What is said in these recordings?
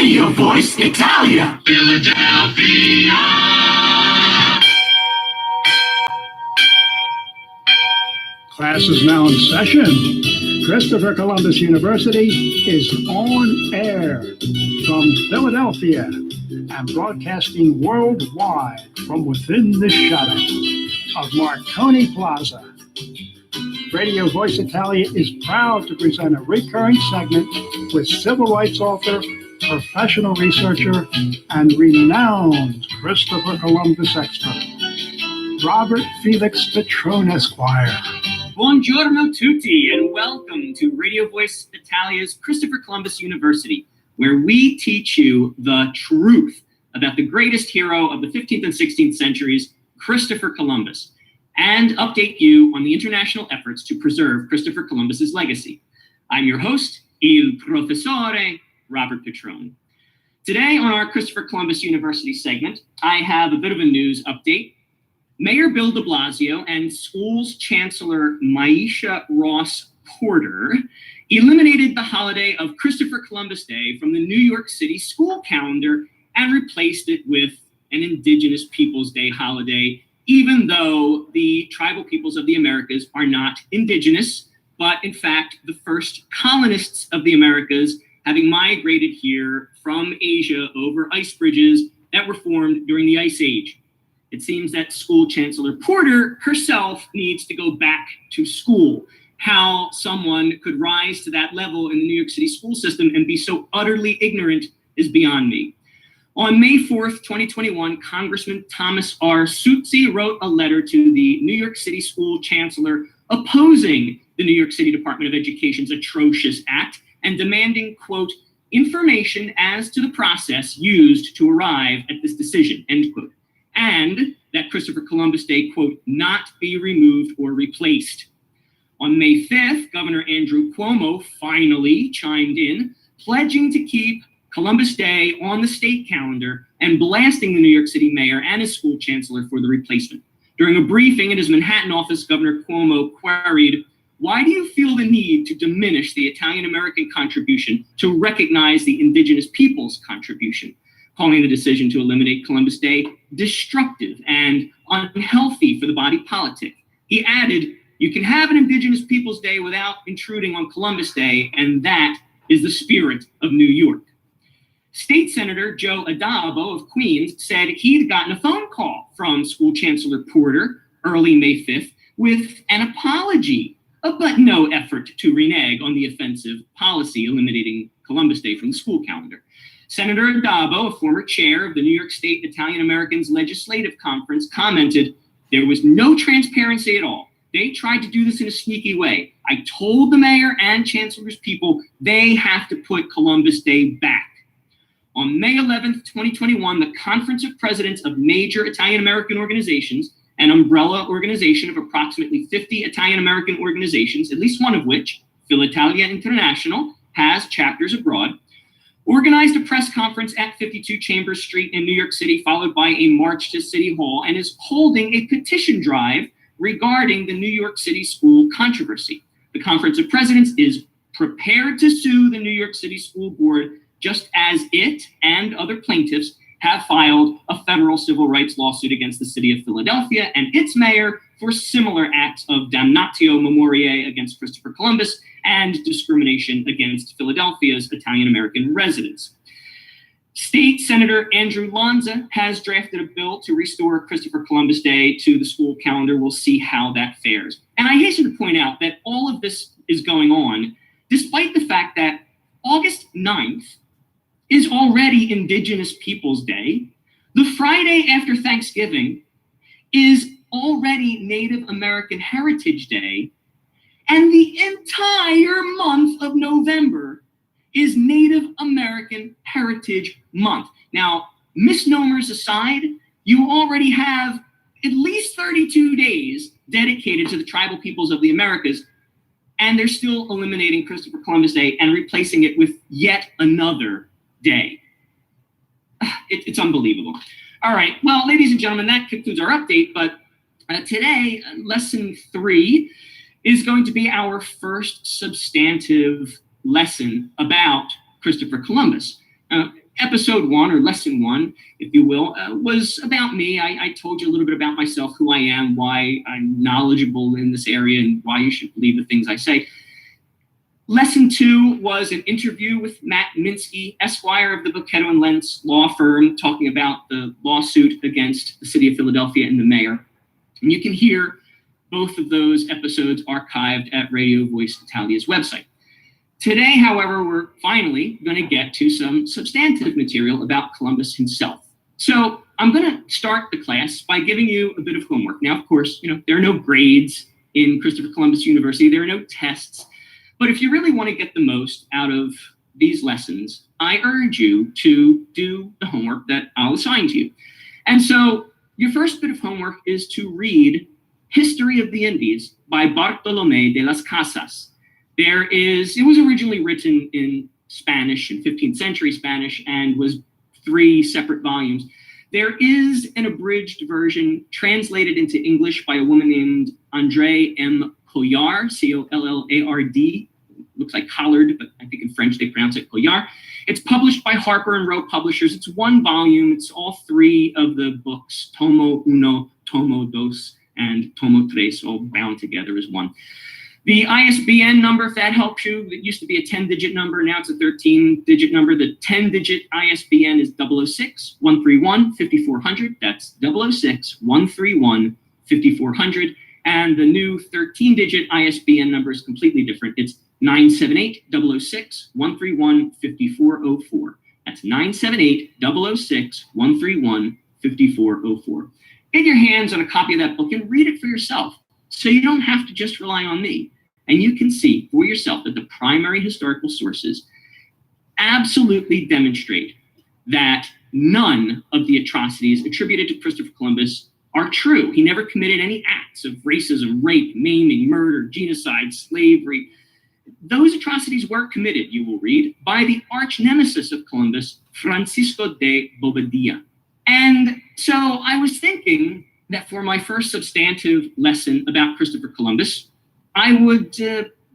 Radio Voice Italia. Philadelphia. Class is now in session. Christopher Columbus University is on air from Philadelphia and broadcasting worldwide from within the shadow of Marconi Plaza. Radio Voice Italia is proud to present a recurring segment with civil rights author, professional researcher, and renowned Christopher Columbus expert, Robert Felix Petrone, Esquire. Buongiorno tutti, and welcome to Radio Voice Italia's Christopher Columbus University, where we teach you the truth about the greatest hero of the 15th and 16th centuries, Christopher Columbus, and update you on the international efforts to preserve Christopher Columbus's legacy. I'm your host, il professore, Robert Petrone. Today on our Christopher Columbus University segment, I have a bit of a news update. Mayor Bill de Blasio and schools chancellor Maisha Ross Porter eliminated the holiday of Christopher Columbus Day from the New York City school calendar and replaced it with an Indigenous Peoples Day holiday, even though the tribal peoples of the Americas are not indigenous, but in fact, the first colonists of the Americas, having migrated here from Asia over ice bridges that were formed during the Ice Age. It seems that School Chancellor Porter herself needs to go back to school. How someone could rise to that level in the New York City school system and be so utterly ignorant is beyond me. On May 4th, 2021, Congressman Thomas R. Cites wrote a letter to the New York City school chancellor opposing the New York City Department of Education's atrocious act and demanding, quote, information as to the process used to arrive at this decision, end quote, and that Christopher Columbus Day, quote, not be removed or replaced. On May 5th, Governor Andrew Cuomo finally chimed in, pledging to keep Columbus Day on the state calendar and blasting the New York City mayor and his school chancellor for the replacement. During a briefing in his Manhattan office, Governor Cuomo queried, why do you feel the need to diminish the Italian-American contribution to recognize the indigenous people's contribution, calling the decision to eliminate Columbus Day destructive and unhealthy for the body politic? He added, you can have an Indigenous Peoples Day without intruding on Columbus Day, and that is the spirit of New York. State Senator Joe Adabo of Queens said he'd gotten a phone call from School Chancellor Porter early May 5th with an apology, but no effort to renege on the offensive policy eliminating Columbus Day from the school calendar. Senator Adabo, a former chair of the New York State Italian Americans Legislative Conference, commented, there was no transparency at all. They tried to do this in a sneaky way. I told the mayor and chancellor's people they have to put Columbus Day back. On May 11th, 2021, the Conference of Presidents of Major Italian-American Organizations, an umbrella organization of approximately 50 Italian-American organizations, at least one of which, Philitalia International, has chapters abroad, organized a press conference at 52 Chambers Street in New York City, followed by a march to City Hall, and is holding a petition drive regarding the New York City school controversy. The Conference of Presidents is prepared to sue the New York City School Board, just as it and other plaintiffs have filed a federal civil rights lawsuit against the city of Philadelphia and its mayor for similar acts of damnatio memoriae against Christopher Columbus and discrimination against Philadelphia's Italian-American residents. State Senator Andrew Lanza has drafted a bill to restore Christopher Columbus Day to the school calendar. We'll see how that fares. And I hasten to point out that all of this is going on despite the fact that August 9th is already Indigenous Peoples Day. The Friday after Thanksgiving is already Native American Heritage Day. And the entire month of November is Native American Heritage Month. Now, misnomers aside, you already have at least 32 days dedicated to the tribal peoples of the Americas, and they're still eliminating Christopher Columbus Day and replacing it with yet another day. It's unbelievable. All right, well, ladies and gentlemen, that concludes our update, but today, lesson 3 is going to be our first substantive lesson about Christopher Columbus. episode 1, or lesson 1, if you will, was about me. I told you a little bit about myself, who I am, why I'm knowledgeable in this area, and why you should believe the things I say. Lesson 2 was an interview with Matt Minsky, Esquire of the Bocchetto and Lentz law firm, talking about the lawsuit against the city of Philadelphia and the mayor. And you can hear both of those episodes archived at Radio Voice Italia's website. Today, however, we're finally going to get to some substantive material about Columbus himself. So I'm going to start the class by giving you a bit of homework. Now, of course, there are no grades in Christopher Columbus University. There are no tests. But if you really want to get the most out of these lessons, I urge you to do the homework that I'll assign to you. And so your first bit of homework is to read History of the Indies by Bartolomé de las Casas. It was originally written in Spanish, in 15th century Spanish, and was 3 separate volumes. There is an abridged version translated into English by a woman named André M. Collard, Collard. Looks like Collard, but I think in French they pronounce it Collard. It's published by Harper and Row Publishers. It's 1 volume. It's all 3 of the books, Tomo Uno, Tomo Dos, and Tomo Tres, all bound together as one. The ISBN number, if that helps you, it used to be a 10-digit number. Now it's a 13-digit number. The 10-digit ISBN is 006-131-5400. That's 006-131-5400. And the new 13-digit ISBN number is completely different. It's 978-006-131-5404. That's 978-006-131-5404. Get your hands on a copy of that book and read it for yourself, so you don't have to just rely on me. And you can see for yourself that the primary historical sources absolutely demonstrate that none of the atrocities attributed to Christopher Columbus are true. He never committed any acts of racism, rape, maiming, murder, genocide, slavery. Those atrocities were committed, you will read, by the arch nemesis of Columbus, Francisco de Bobadilla. And so I was thinking that for my first substantive lesson about Christopher Columbus, I would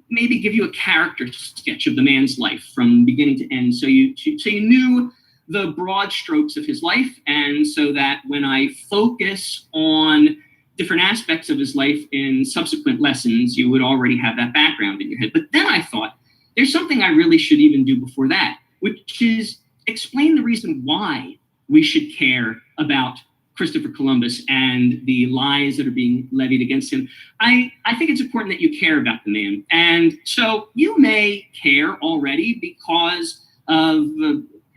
maybe give you a character sketch of the man's life from beginning to end, so you knew the broad strokes of his life, and so that when I focus on different aspects of his life in subsequent lessons, you would already have that background in your head. But then I thought, there's something I really should even do before that, which is explain the reason why we should care about Christopher Columbus and the lies that are being levied against him. I think it's important that you care about the man. And so you may care already because of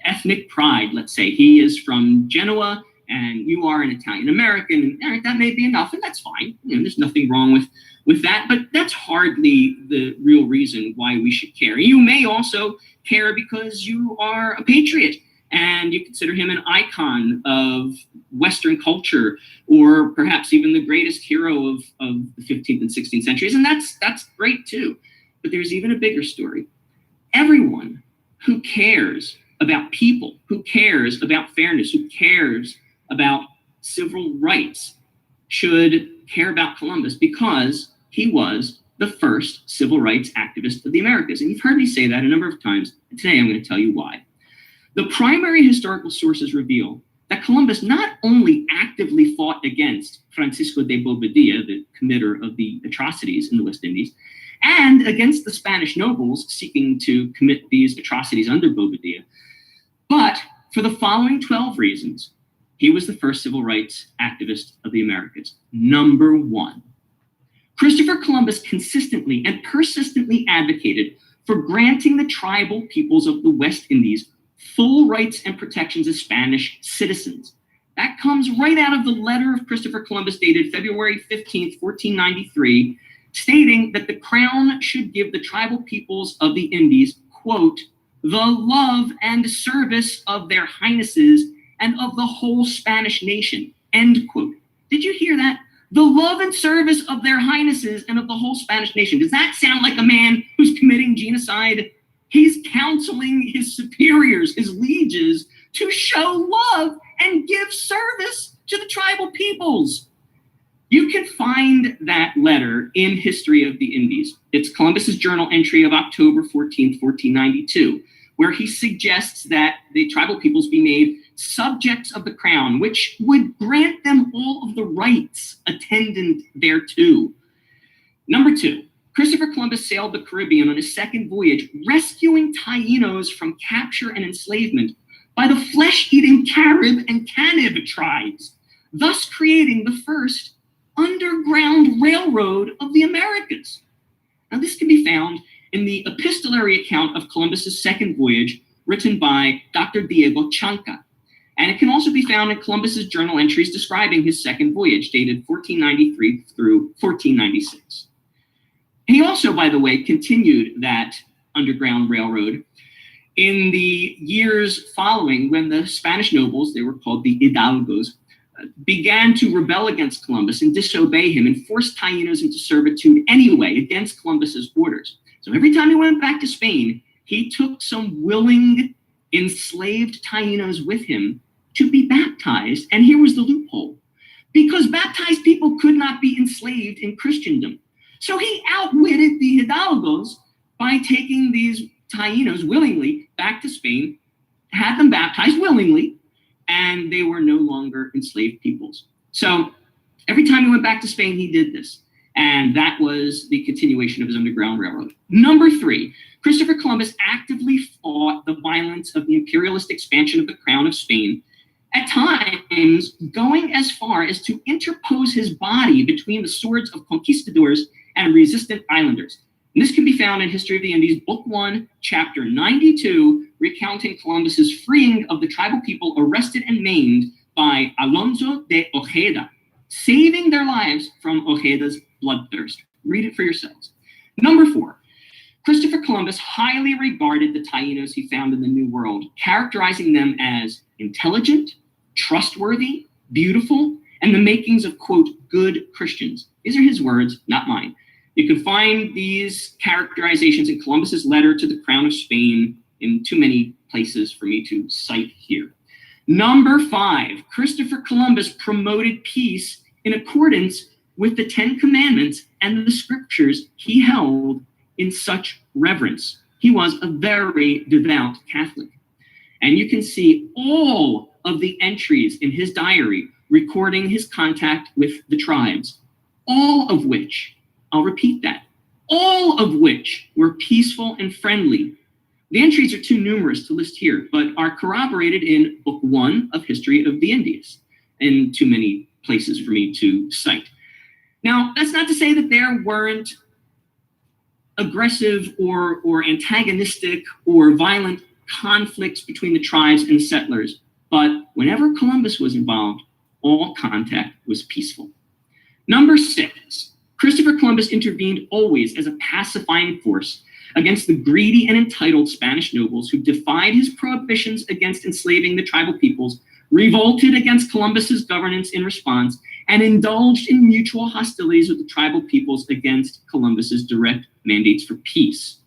ethnic pride, let's say. He is from Genoa and you are an Italian American, and that may be enough, and that's fine. There's nothing wrong with that, but that's hardly the real reason why we should care. You may also care because you are a patriot and you consider him an icon of Western culture, or perhaps even the greatest hero of the 15th and 16th centuries, and that's great too. But there's even a bigger story. Everyone who cares about people, who cares about fairness, who cares about civil rights should care about Columbus, because he was the first civil rights activist of the Americas. And you've heard me say that a number of times, and today I'm going to tell you why. The primary historical sources reveal that Columbus not only actively fought against Francisco de Bobadilla, the committer of the atrocities in the West Indies, and against the Spanish nobles seeking to commit these atrocities under Bobadilla, but for the following 12 reasons, he was the first civil rights activist of the Americas. Number 1, Christopher Columbus consistently and persistently advocated for granting the tribal peoples of the West Indies full rights and protections as Spanish citizens. That comes right out of the letter of Christopher Columbus dated February 15th, 1493, stating that the crown should give the tribal peoples of the Indies, quote, the love and service of their highnesses and of the whole Spanish nation, end quote. Did you hear that? The love and service of their highnesses and of the whole Spanish nation. Does that sound like a man who's committing genocide? He's counseling his superiors, his lieges, to show love and give service to the tribal peoples. You can find that letter in History of the Indies. It's Columbus's journal entry of October 14th, 1492, where he suggests that the tribal peoples be made subjects of the crown, which would grant them all of the rights attendant thereto. Number 2, Christopher Columbus sailed the Caribbean on his second voyage, rescuing Taínos from capture and enslavement by the flesh-eating Carib and Canib tribes, thus creating the first underground railroad of the Americas. Now, this can be found in the epistolary account of Columbus's second voyage, written by Dr. Diego Chanca. And it can also be found in Columbus's journal entries describing his second voyage, dated 1493 through 1496. He also, by the way, continued that underground railroad in the years following, when the Spanish nobles, they were called the hidalgos, began to rebel against Columbus and disobey him and force Taínos into servitude anyway against Columbus's orders. So every time he went back to Spain, he took some willing enslaved Taínos with him to be baptized. And here was the loophole. Because baptized people could not be enslaved in Christendom. So he outwitted the hidalgos by taking these Taínos willingly back to Spain, had them baptized willingly, and they were no longer enslaved peoples. So every time he went back to Spain, he did this. And that was the continuation of his Underground Railroad. Number 3, Christopher Columbus actively fought the violence of the imperialist expansion of the Crown of Spain, at times going as far as to interpose his body between the swords of conquistadors and resistant islanders. And this can be found in History of the Indies, Book 1, Chapter 92, recounting Columbus's freeing of the tribal people arrested and maimed by Alonso de Ojeda, saving their lives from Ojeda's bloodthirst. Read it for yourselves. Number 4, Christopher Columbus highly regarded the Taínos he found in the New World, characterizing them as intelligent, trustworthy, beautiful, and the makings of, quote, good Christians. These are his words, not mine. You can find these characterizations in Columbus's letter to the Crown of Spain in too many places for me to cite here. Number 5, Christopher Columbus promoted peace in accordance with the 10 Commandments and the scriptures he held in such reverence. He was a very devout Catholic. And you can see all of the entries in his diary recording his contact with the tribes, all of which, I'll repeat that, all of which were peaceful and friendly. The entries are too numerous to list here, but are corroborated in Book 1 of History of the Indies, and too many places for me to cite. Now, that's not to say that there weren't aggressive or antagonistic or violent conflicts between the tribes and the settlers, but whenever Columbus was involved, all contact was peaceful. Number 6, Christopher Columbus intervened always as a pacifying force against the greedy and entitled Spanish nobles who defied his prohibitions against enslaving the tribal peoples, revolted against Columbus's governance in response, and indulged in mutual hostilities with the tribal peoples against Columbus's direct mandates for peace.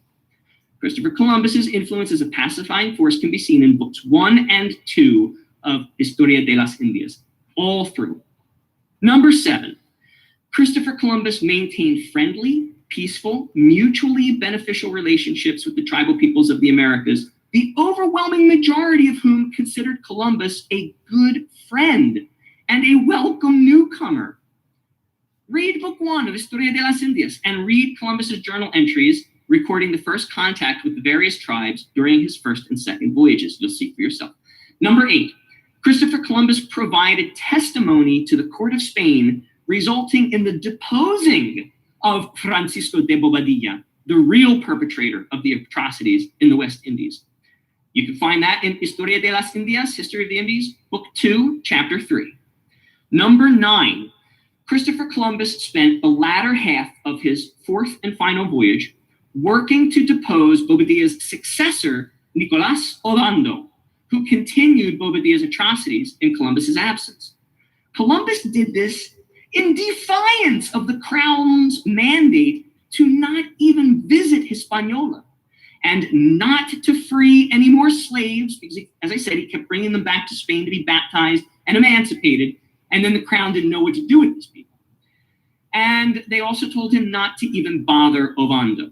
Christopher Columbus's influence as a pacifying force can be seen in books 1 and 2 of Historia de las Indias, all through. Number 7, Christopher Columbus maintained friendly, peaceful, mutually beneficial relationships with the tribal peoples of the Americas, the overwhelming majority of whom considered Columbus a good friend and a welcome newcomer. Read Book 1 of Historia de las Indias and read Columbus's journal entries recording the first contact with the various tribes during his first and second voyages. You'll see for yourself. Number 8, Christopher Columbus provided testimony to the court of Spain, resulting in the deposing of Francisco de Bobadilla, the real perpetrator of the atrocities in the West Indies. You can find that in Historia de las Indias, History of the Indies, Book 2, Chapter 3. Number 9, Christopher Columbus spent the latter half of his fourth and final voyage working to depose Bobadilla's successor, Nicolás Ovando, who continued Bobadilla's atrocities in Columbus's absence. Columbus did this in defiance of the crown's mandate to not even visit Hispaniola and not to free any more slaves, because, as I said, he kept bringing them back to Spain to be baptized and emancipated, and then the crown didn't know what to do with these people. And they also told him not to even bother Ovando.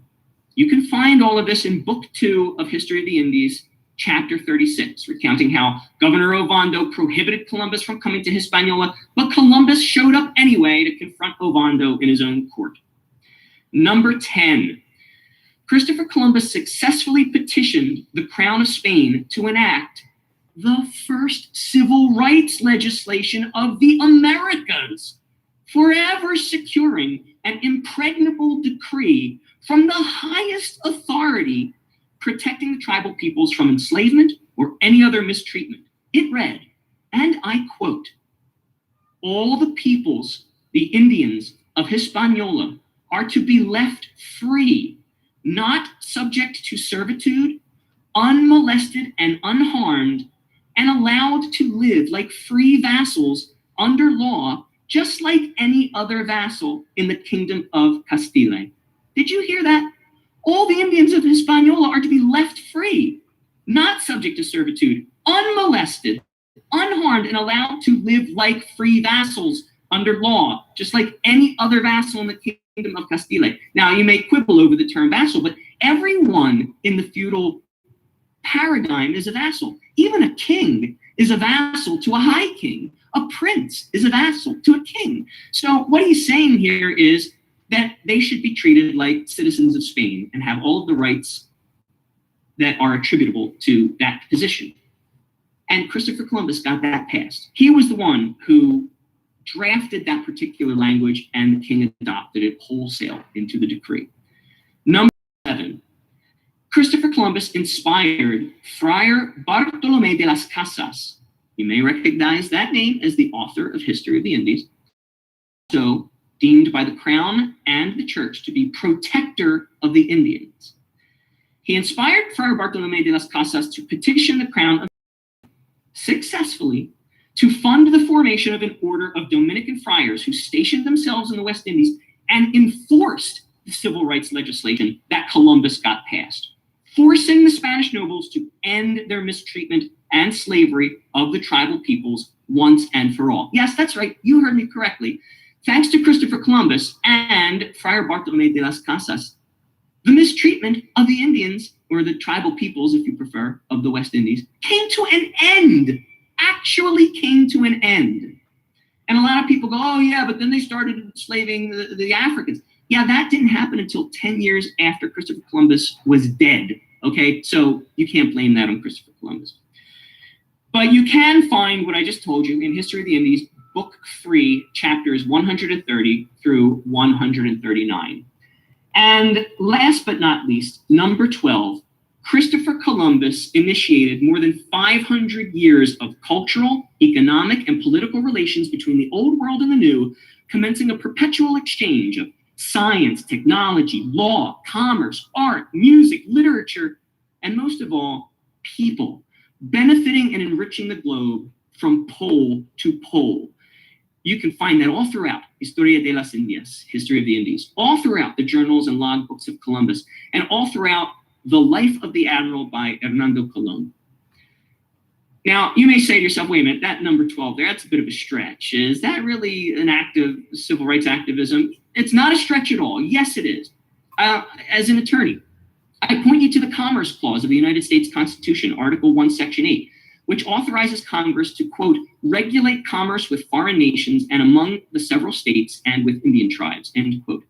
You can find all of this in Book 2 of History of the Indies, Chapter 36, recounting how Governor Ovando prohibited Columbus from coming to Hispaniola, but Columbus showed up anyway to confront Ovando in his own court. Number 10, Christopher Columbus successfully petitioned the Crown of Spain to enact the first civil rights legislation of the Americas, forever securing an impregnable decree from the highest authority protecting the tribal peoples from enslavement or any other mistreatment. It read, and I quote, "All the peoples, the Indians of Hispaniola, are to be left free, not subject to servitude, unmolested and unharmed, and allowed to live like free vassals under law, just like any other vassal in the kingdom of Castile." Did you hear that? All the Indians of Hispaniola are to be left free, not subject to servitude, unmolested, unharmed, and allowed to live like free vassals under law, just like any other vassal in the kingdom of Castile. Now, you may quibble over the term vassal, but everyone in the feudal paradigm is a vassal. Even a king is a vassal to a high king. A prince is a vassal to a king. So what he's saying here is that they should be treated like citizens of Spain and have all of the rights that are attributable to that position. And Christopher Columbus got that passed. He was the one who drafted that particular language, and the king adopted it wholesale into the decree. Number 7, Christopher Columbus inspired Friar Bartolomé de las Casas. You may recognize that name as the author of History of the Indies. So deemed by the crown and the church to be protector of the Indians. He inspired Friar Bartolomé de las Casas to petition the crown of successfully to fund the formation of an order of Dominican friars who stationed themselves in the West Indies and enforced the civil rights legislation that Columbus got passed, forcing the Spanish nobles to end their mistreatment and slavery of the tribal peoples once and for all. Yes, that's right. You heard me correctly. Thanks to Christopher Columbus and Friar Bartolomé de las Casas, the mistreatment of the Indians, or the tribal peoples, if you prefer, of the West Indies, came to an end, actually came to an end. And a lot of people go, oh yeah, but then they started enslaving the Africans. Yeah, that didn't happen until 10 years after Christopher Columbus was dead, okay? So you can't blame that on Christopher Columbus. But you can find what I just told you in History of the Indies, Book 3, chapters 130 through 139. And last but not least, number 12, Christopher Columbus initiated more than 500 years of cultural, economic, and political relations between the old world and the new, commencing a perpetual exchange of science, technology, law, commerce, art, music, literature, and most of all, people, benefiting and enriching the globe from pole to pole. You can find that all throughout Historia de las Indias, History of the Indies, all throughout the journals and logbooks of Columbus, and all throughout The Life of the Admiral by Hernando Colón. Now, you may say to yourself, wait a minute, that number 12 there, that's a bit of a stretch. Is that really an act of civil rights activism? It's not a stretch at all. Yes, it is. As an attorney, I point you to the Commerce Clause of the United States Constitution, Article 1, Section 8, which authorizes Congress to, quote, regulate commerce with foreign nations and among the several states and with Indian tribes, end quote.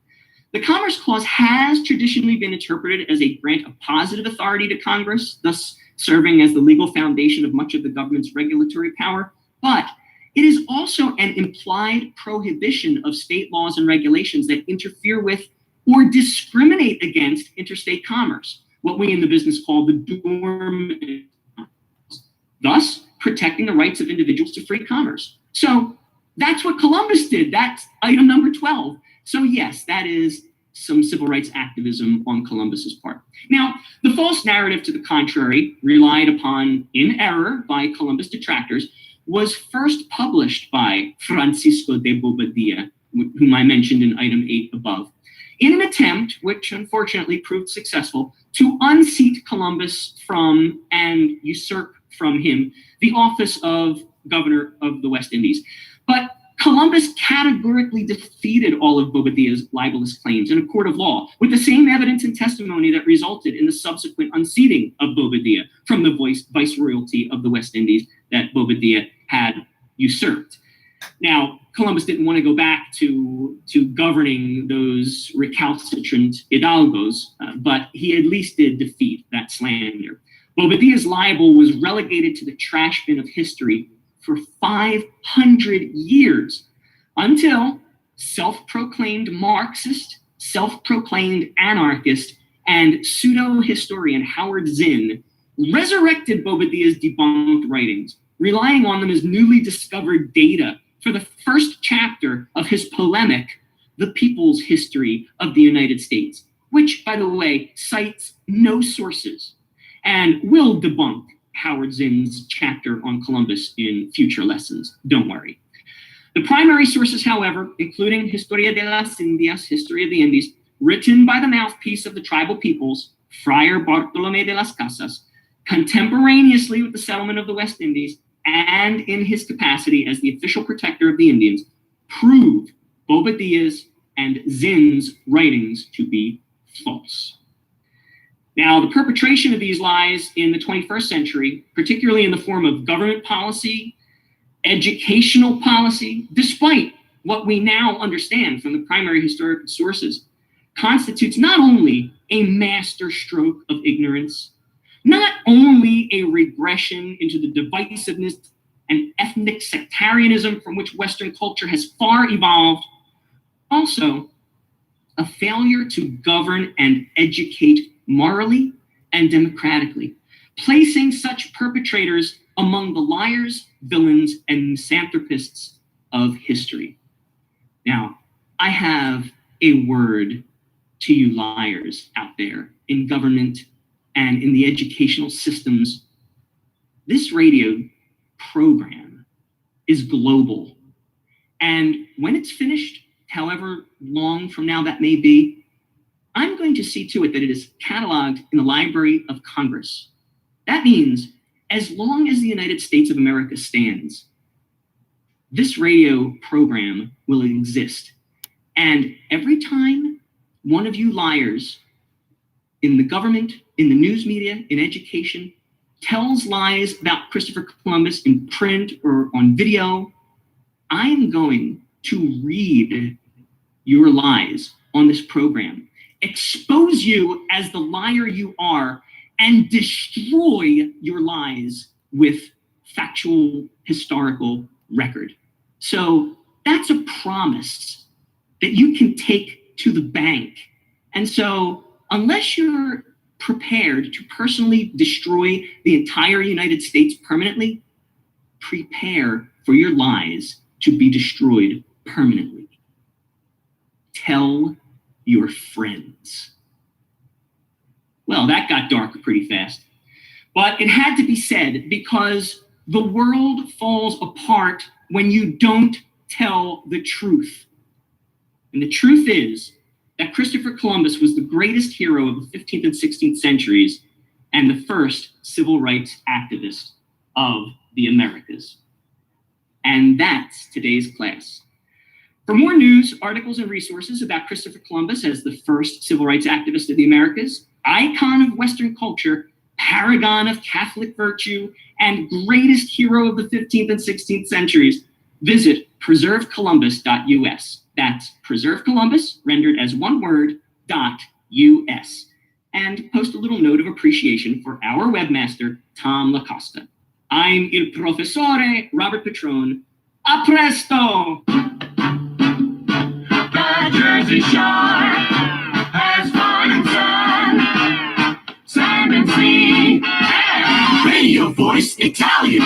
The Commerce Clause has traditionally been interpreted as a grant of positive authority to Congress, thus serving as the legal foundation of much of the government's regulatory power, but it is also an implied prohibition of state laws and regulations that interfere with or discriminate against interstate commerce, what we in the business call the dormant, thus protecting the rights of individuals to free commerce. So that's what Columbus did. That's item number 12. So yes, that is some civil rights activism on Columbus's part. Now, the false narrative to the contrary, relied upon in error by Columbus detractors, was first published by Francisco de Bobadilla, whom I mentioned in item 8 above, in an attempt, which unfortunately proved successful, to unseat Columbus from and usurp from him the office of governor of the West Indies. But Columbus categorically defeated all of Bobadilla's libelous claims in a court of law with the same evidence and testimony that resulted in the subsequent unseating of Bobadilla from the viceroyalty of the West Indies that Bobadilla had usurped. Now, Columbus didn't want to go back to governing those recalcitrant hidalgos, but he at least did defeat that slander. Bobadilla's libel was relegated to the trash bin of history for 500 years until self-proclaimed Marxist, self-proclaimed anarchist, and pseudo-historian Howard Zinn resurrected Bobadilla's debunked writings, relying on them as newly discovered data for the first chapter of his polemic, The People's History of the United States, which, by the way, cites no sources and will debunk Howard Zinn's chapter on Columbus in future lessons. Don't worry. The primary sources, however, including Historia de las Indias, History of the Indies, written by the mouthpiece of the tribal peoples, Friar Bartolomé de las Casas, contemporaneously with the settlement of the West Indies and in his capacity as the official protector of the Indians, prove Bobadilla's and Zinn's writings to be false. Now, the perpetration of these lies in the 21st century, particularly in the form of government policy, educational policy, despite what we now understand from the primary historical sources, constitutes not only a master stroke of ignorance, not only a regression into the divisiveness and ethnic sectarianism from which Western culture has far evolved, also a failure to govern and educate morally and democratically, placing such perpetrators among the liars, villains, and misanthropists of history. Now, I have a word to you liars out there in government and in the educational systems. This radio program is global. And when it's finished, however long from now that may be, I'm going to see to it that it is cataloged in the Library of Congress. That means as long as the United States of America stands, this radio program will exist. And every time one of you liars in the government, in the news media, in education, tells lies about Christopher Columbus in print or on video, I'm going to read your lies on this program, expose you as the liar you are, and destroy your lies with factual historical record. So that's a promise that you can take to the bank. And so unless you're prepared to personally destroy the entire United States permanently, prepare for your lies to be destroyed permanently. Tell your friends. Well, that got dark pretty fast. But it had to be said because the world falls apart when you don't tell the truth. And the truth is that Christopher Columbus was the greatest hero of the 15th and 16th centuries and the first civil rights activist of the Americas. And that's today's class. For more news, articles, and resources about Christopher Columbus as the first civil rights activist of the Americas, icon of Western culture, paragon of Catholic virtue, and greatest hero of the 15th and 16th centuries, visit preservecolumbus.us. That's Preserve Columbus, rendered as one word, .us. And post a little note of appreciation for our webmaster, Tom LaCosta. I'm il professore, Robert Petrone. A presto! The Jersey Shore has fun and sun, sand and sea, and Radio Voice Italian.